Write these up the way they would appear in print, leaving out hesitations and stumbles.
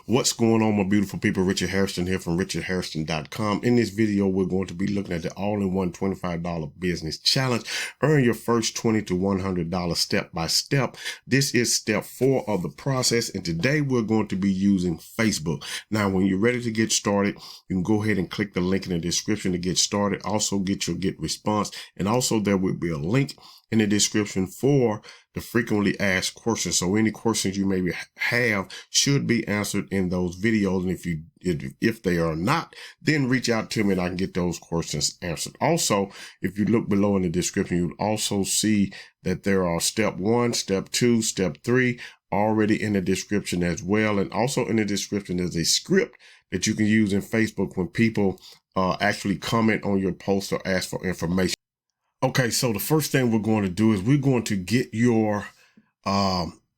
What's going on, my beautiful people? Richard Hairston here from richardhairston.com. In this video, we're going to be looking at the all-in-one $25 business challenge. Earn your first $20 to $100 step by step. This is step 4 of the process, and today we're going to be using Facebook. Now, when you're ready to get started, you can go ahead and click the link in the description to get started. Also, get your get response, and also there will be a link in the description for the frequently asked questions. So any questions you maybe have should be answered in those videos. And if they are not, then reach out to me and I can get those questions answered. Also, if you look below in the description, you'll also see that there are step 1, step 2, step 3 already in the description as well. And also in the description, there's a script that you can use in Facebook when people actually comment on your post or ask for information. Okay, so the first thing we're going to do is we're going to get your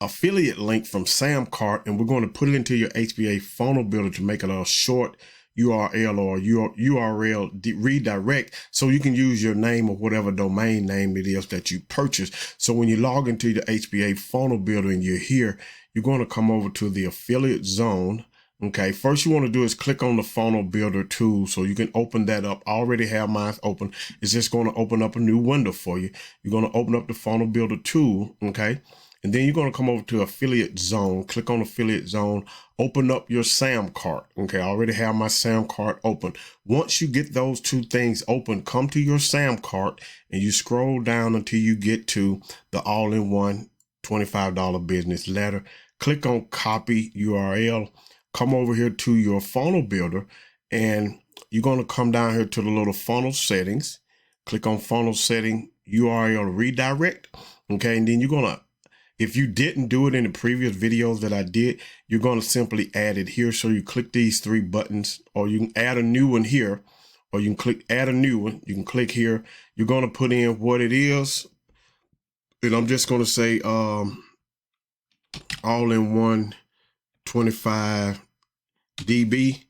affiliate link from Samcart, and we're going to put it into your HBA funnel builder to make it a short URL or URL redirect, so you can use your name or whatever domain name it is that you purchased. So when you log into the HBA funnel builder and you're here, you're going to come over to the affiliate zone. Okay, first you want to do is click on the funnel builder tool so you can open that up. I already have mine open. It's just going to open up a new window for you. You're going to open up the funnel builder tool. Okay, and then you're going to come over to affiliate zone, click on affiliate zone, open up your Samcart. Okay, I already have my Samcart open. Once you get those two things open, come to your Samcart and you scroll down until you get to the all-in-one $25 business letter. Click on copy URL. Come over here to your funnel builder, and you're going to come down here to the little funnel settings. Click on funnel setting URL redirect. Okay, and then you're going to, if you didn't do it in the previous videos that I did, you're going to simply add it here. So you click these 3 buttons, or you can add a new one here, or you can click add a new one. You can click here. You're going to put in what it is, and I'm just going to say all-in-one 25 DB,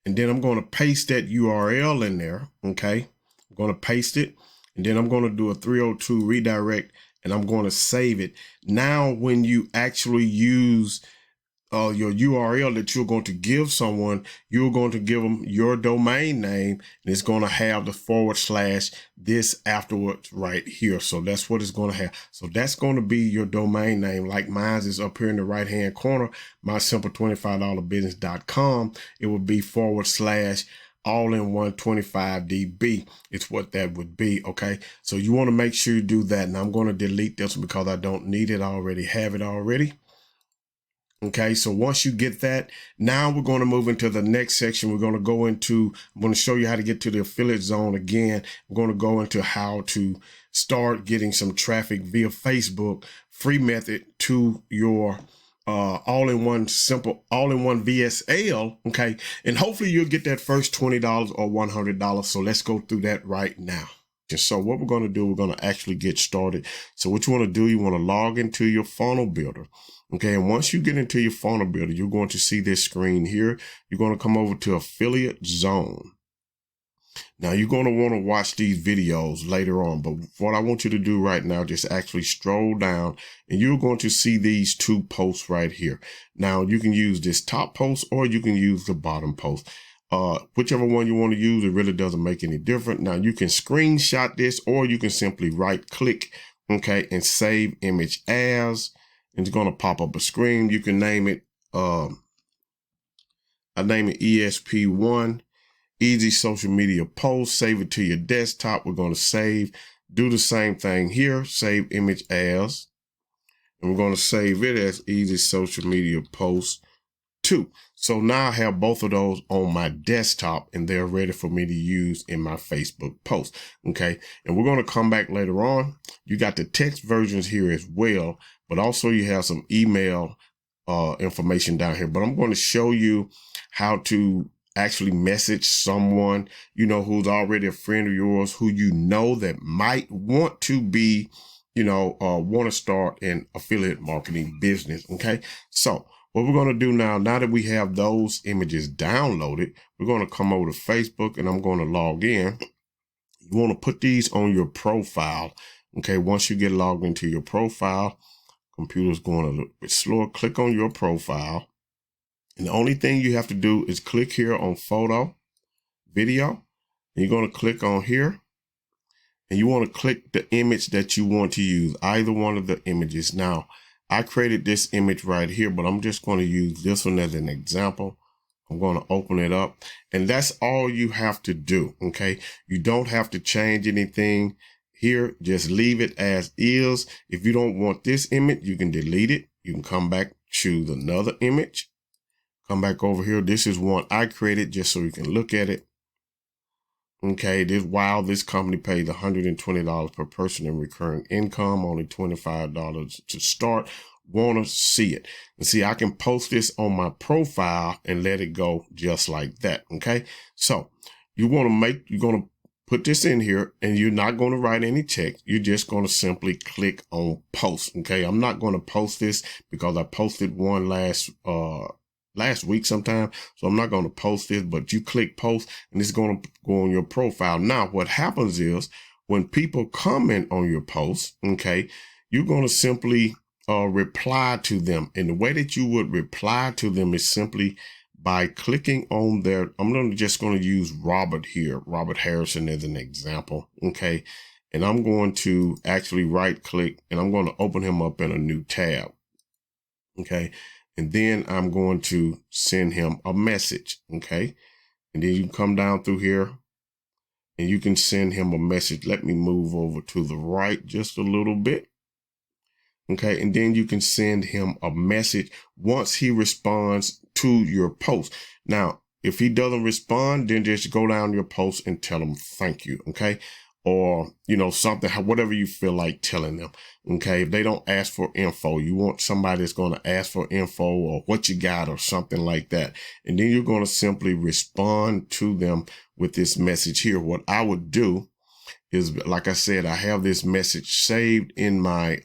and then I'm going to paste that URL in there. Okay, I'm going to paste it, and then I'm going to do a 302 redirect, and I'm going to save it. Now when you actually use your URL that you're going to give someone, you're going to give them your domain name, and it's going to have the / this afterwards right here. So that's what it's going to have. So that's going to be your domain name. Like mine is up here in the right hand corner, mysimple25dollarbusiness.com. It would be / all-in-one 25 DB. It's what that would be. Okay, so you want to make sure you do that. And I'm going to delete this because I don't need it. I already have it already. Okay, so once you get that, now we're going to move into the next section. We're going to go into, I'm going to show you how to get to the affiliate zone again. We're going to go into how to start getting some traffic via Facebook, free method to your all-in-one VSL. Okay, and hopefully you'll get that first $20 or $100. So let's go through that right now. And so what we're going to do, we're going to actually get started. So what you want to do, you want to log into your funnel builder. Okay, and once you get into your funnel builder, you're going to see this screen here. You're going to come over to affiliate zone. Now you're going to want to watch these videos later on, but what I want you to do right now, just actually stroll down, and you're going to see these 2 posts right here. Now you can use this top post or you can use the bottom post. Whichever one you want to use, it really doesn't make any difference. Now you can screenshot this, or you can simply right click, okay, and save image as. It's going to pop up a screen. You can name it, I name it ESP1, easy social media post, save it to your desktop. We're going to save, do the same thing here, save image as, and we're going to save it as easy social media post 2. So now I have both of those on my desktop, and they're ready for me to use in my Facebook post. Okay, and we're going to come back later on. You got the text versions here as well, but also you have some email information down here. But I'm going to show you how to actually message someone, you know, who's already a friend of yours, who you know that might want to be, you know, want to start an affiliate marketing business. Okay, so what we're going to do now that we have those images downloaded, we're going to come over to Facebook, and I'm going to log in. You want to put these on your profile. Okay, once you get logged into your profile, computer's going a little bit slower. Click on your profile, And the only thing you have to do is click here on photo, video, and you're going to click on here. And you want to click the image that you want to use, either one of the images. Now, I created this image right here, but I'm just going to use this one as an example. I'm going to open it up, and that's all you have to do, okay? You don't have to change anything here. Just leave it as is. If you don't want this image, you can delete it. You can come back, choose another image. Come back over here. This is one I created just so you can look at it. Okay, this company pays $120 per person in recurring income, only $25 to start. Want to see it. And see, I can post this on my profile and let it go just like that. Okay, so you're going to put this in here, and you're not going to write any text. You're just going to simply click on post. Okay, I'm not going to post this because I posted one last week sometime, so I'm not going to post this, but you click post and it's going to go on your profile. Now, what happens is when people comment on your post, okay, you're going to simply reply to them. And the way that you would reply to them is simply by clicking on I'm just going to use Robert here, Robert Hairston as an example, okay, and I'm going to actually right click and I'm going to open him up in a new tab, okay. And then I'm going to send him a message, okay? And then you come down through here and you can send him a message. Let me move over to the right just a little bit, okay? And then you can send him a message once he responds to your post. Now, if he doesn't respond, then just go down your post and tell him thank you, okay? Or, something, whatever you feel like telling them. Okay. If they don't ask for info, you want somebody that's going to ask for info or what you got or something like that. And then you're going to simply respond to them with this message here. What I would do is, like I said, I have this message saved in my,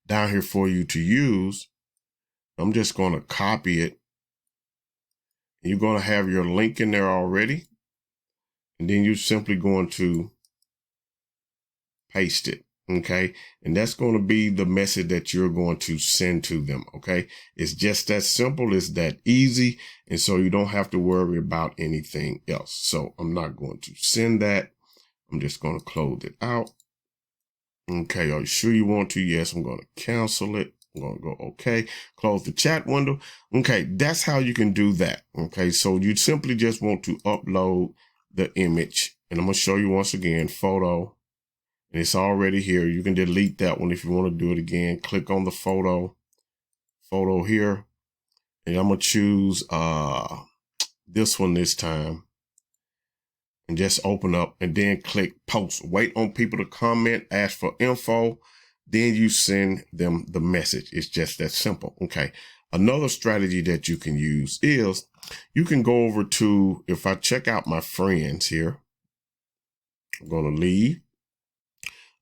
down here for you to use. I'm just going to copy it. You're going to have your link in there already. And then you're simply going to paste it, okay? And that's going to be the message that you're going to send to them, okay? It's just that simple. It's that easy. And so you don't have to worry about anything else. So I'm not going to send that. I'm just going to close it out. Okay, are you sure you want to? Yes, I'm going to cancel it. I'm going to go okay, close the chat window. Okay, that's how you can do that, okay? So you simply just want to upload the image. And I'm going to show you once again, photo. And it's already here. You can delete that one if you want to do it again. Click on the photo here. And I'm going to choose this one this time. And just open up and then click post. Wait on people to comment, ask for info. Then you send them the message. It's just that simple. Okay. Another strategy that you can use is you can go over to, if I check out my friends here, I'm going to leave.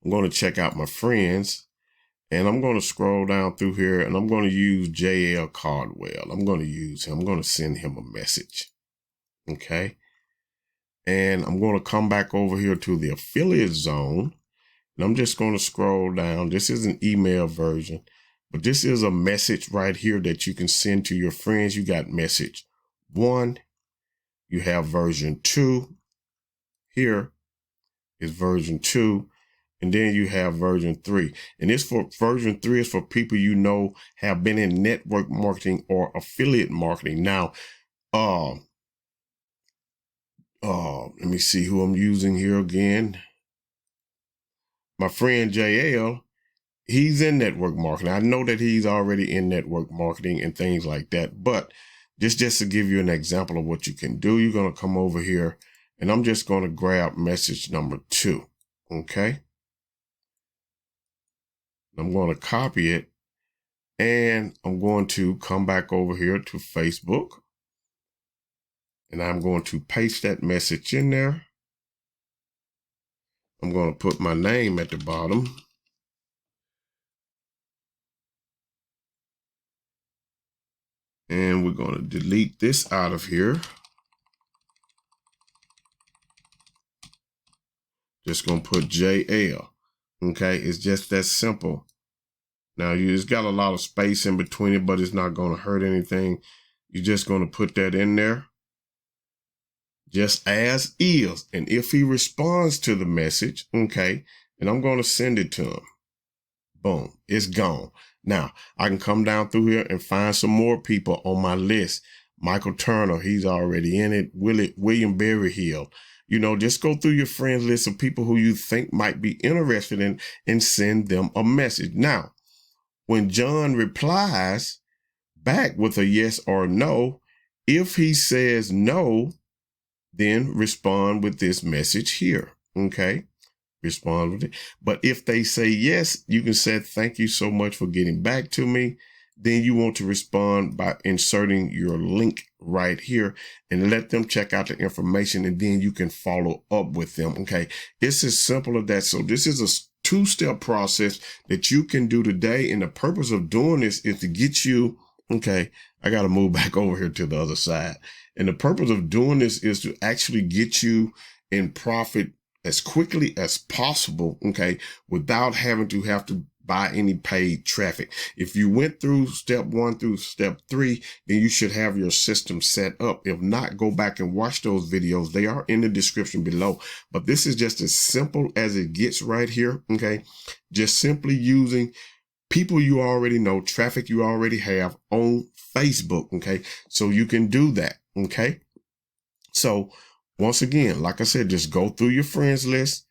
I'm going to check out my friends, and I'm going to scroll down through here, and I'm going to use JL Cardwell. I'm going to use him. I'm going to send him a message. Okay. And I'm going to come back over here to the affiliate zone, and I'm just going to scroll down. This is an email version, but this is a message right here that you can send to your friends. You got message 1. You have version 2. Here is version 2. And then you have version 3. And this for version 3 is for people have been in network marketing or affiliate marketing. Now, let me see who I'm using here again. My friend JL, he's in network marketing. I know that he's already in network marketing and things like that. But just to give you an example of what you can do, you're going to come over here, and I'm just going to grab message number 2. Okay. I'm going to copy it, and I'm going to come back over here to Facebook, and I'm going to paste that message in there. I'm going to put my name at the bottom. And we're going to delete this out of here. Just going to put JL. Okay, it's just that simple. Now, it's got a lot of space in between it, but it's not going to hurt anything. You're just going to put that in there just as is. And if he responds to the message, okay, and I'm going to send it to him. Boom, it's gone. Now, I can come down through here and find some more people on my list. Michael Turner, he's already in it. William Berryhill. You know, just go through your friends list of people who you think might be interested in and send them a message. Now, when John replies back with a yes or no, if he says no, then respond with this message here, okay? Respond with it. But if they say yes, you can say, thank you so much for getting back to me. Then you want to respond by inserting your link right here and let them check out the information, and then you can follow up with them, okay? It's as simple as that. So this is a two-step process that you can do today, and the purpose of doing this is to get you, okay, I got to move back over here to the other side. And the purpose of doing this is to actually get you in profit as quickly as possible, okay, without having to buy any paid traffic. If you went through step 1 through step 3, then you should have your system set up. If not, go back and watch those videos. They are in the description below. But this is just as simple as it gets right here, okay? Just simply using people you already know, traffic you already have on Facebook, okay? So you can do that, okay? So once again, like I said, just go through your friends list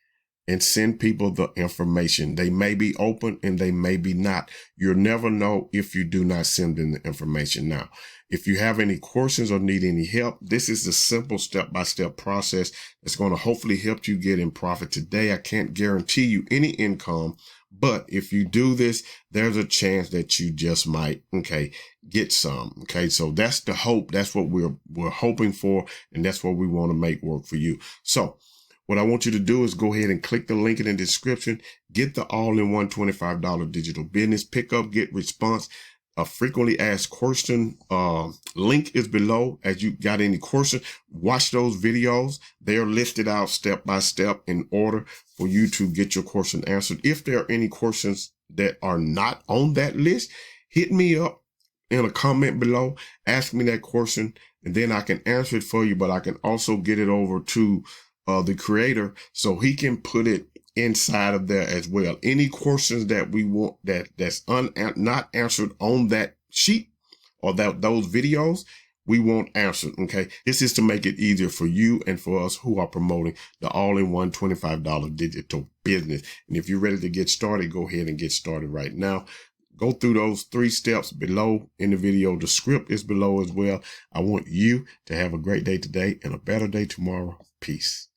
and send people the information. They may be open and they may be not. You'll never know if you do not send them the information. Now, if you have any questions or need any help, this is the simple step-by-step process that's going to hopefully help you get in profit today. I can't guarantee you any income, but if you do this, there's a chance that you just might, okay, get some. Okay, so that's the hope. That's what we're hoping for, and that's what we want to make work for you. So what I want you to do is go ahead and click the link in the description, get the all-in-one $25 digital business, pick up, get response. A frequently asked question link is below. As you got any question, watch those videos. They're listed out step by step in order for you to get your question answered. If there are any questions that are not on that list, hit me up in a comment below, ask me that question, and then I can answer it for you, but I can also get it over to the creator so he can put it inside of there as well. Any questions that we want that's not answered on that sheet or those videos, we won't answer. Okay, this is to make it easier for you and for us who are promoting the all-in-one $25 digital business. And if you're ready to get started, go ahead and get started right now. Go through those 3 steps below in the video. The script is below as well. I want you to have a great day today and a better day tomorrow. Peace.